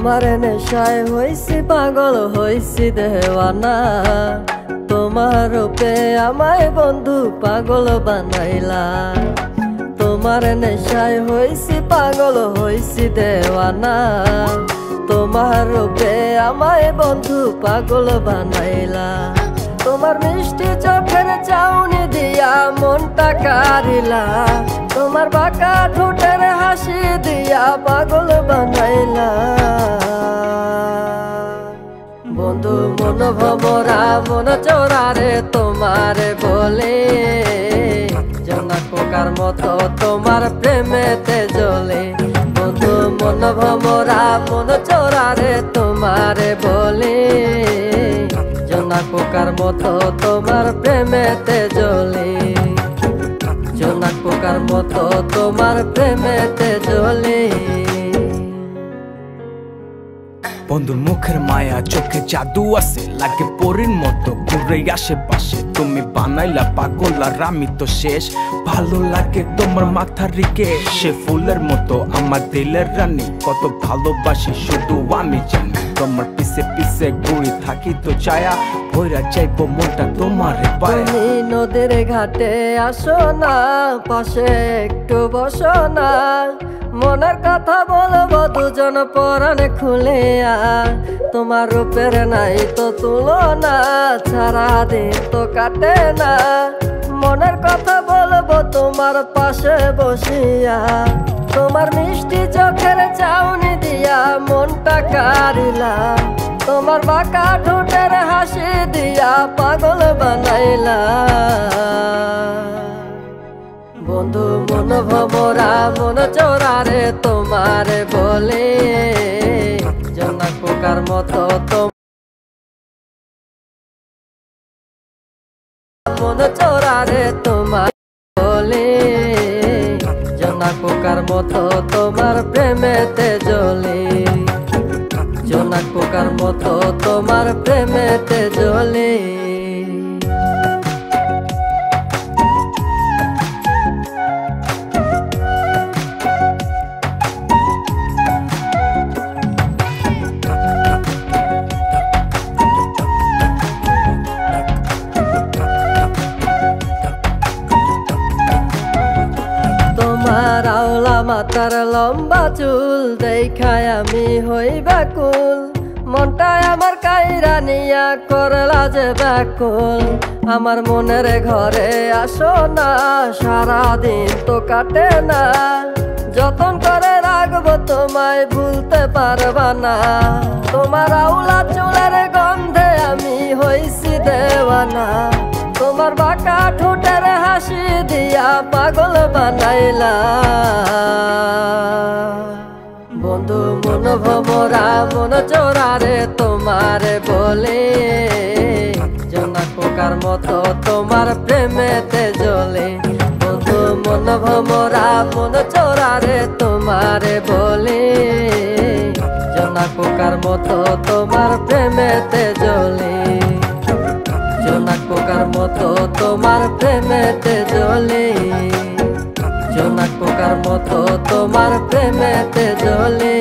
তোমার নেশায় হইছি পাগল হইছি দেওয়ানা। তোমার রূপে আমায় বন্ধু পাগল বানাইলা। তোমার নেশায় হইছি পাগল হইছি দেওয়ানা। তোমার রূপে আমায় বন্ধু পাগল বানাইলা। তোমার মিষ্টি চোখের চাউনি দিয়া মনটা কারিলা। তোমার বাঁকা ঠোঁটের হাসি দিয়া পাগল বানাইলা। বন্ধু মন ভমরা মন চোরারে তোমারে বলে, জোনাক পোকার মতো তোমার প্রেমেতে জ্বলে। বন্ধু মন ভমরা মন চোরারে তোমারে বলে, জোনাক পোকার মতো তোমার প্রেমেতে জ্বলে। জোনাক পোকার মতো তোমার প্রেমেতে জ্বলে। বন্ধুর মুখের মায়া চোখে জাদু আছে, লাগে পরীর মতো ঘুরে আশেপাশে। তুমি বানাইলা পাগল আর আমি তো শেষ। ভালো লাগে তোমার মাথার রিকে, সে ফুলের মতো আমার দিলের রানী। কত ভালোবাসি শুধু আমি জানি, তোমার পিছে পিছে ঘুরে থাকি তো ছায়া। ভৈরা চাইবো মনটা তোমার পায়ে। তুমি নদীর ঘাটে আসো না, পাশে একটু বসো না। মনের কথা বলবো দুজন পরাণে খুলে। তোমার রূপের নাই তো তুলনা, সারাদিন তো কাটে না। মনের কথা বলবো তোমার পাশে বসিয়া। তোমার মিষ্টি চোখের চাউনি দিয়া মনটা কারিলা। তোমার বাঁকা ঠোঁটের হাসি দিয়া পাগল বানাইলা। বন্ধু মন ভমরা মন চোরারে তোমারে বলে, জোনাক পোকার মতো মন চোরারে তোমার বলে, জোনাক পোকার মতো তোমার প্রেমেতে জ্বলে। জোনাক পোকার মতো তোমার প্রেমেতে জ্বলে। তোমার আওলা মাথার লম্বা চুল দেখায় আমি হই ব্যাকুল। মনটায় আমার কাইরা নিয়া করলা যে ব্যাকুল। আমার মনের ঘরে আসো না, সারাদিন তো কাটে না। যতন করে রাখবো তোমায় ভুলতে পারবা না। তোমার আওলা চুলের গন্ধে আমি হইছি দেওয়ানা। তোমার বাঁকা ঠোঁটের হাসি দিয়া পাগল বানাইলা। বন্ধু মন ভমরা মন চোরারে তোমারে বলে, জোনাক পোকার মতো তোমার প্রেমেতে জ্বলে। বন্ধু মন ভমরা মন চোরারে তোমারে বলে, জোনাক পোকার মতো তোমার প্রেমেতে জ্বলে। জোনাক পোকার মতো তোমার প্রেমেতে জ্বলে। জোনাক পোকার মতো তোমার প্রেমেতে জ্বলে।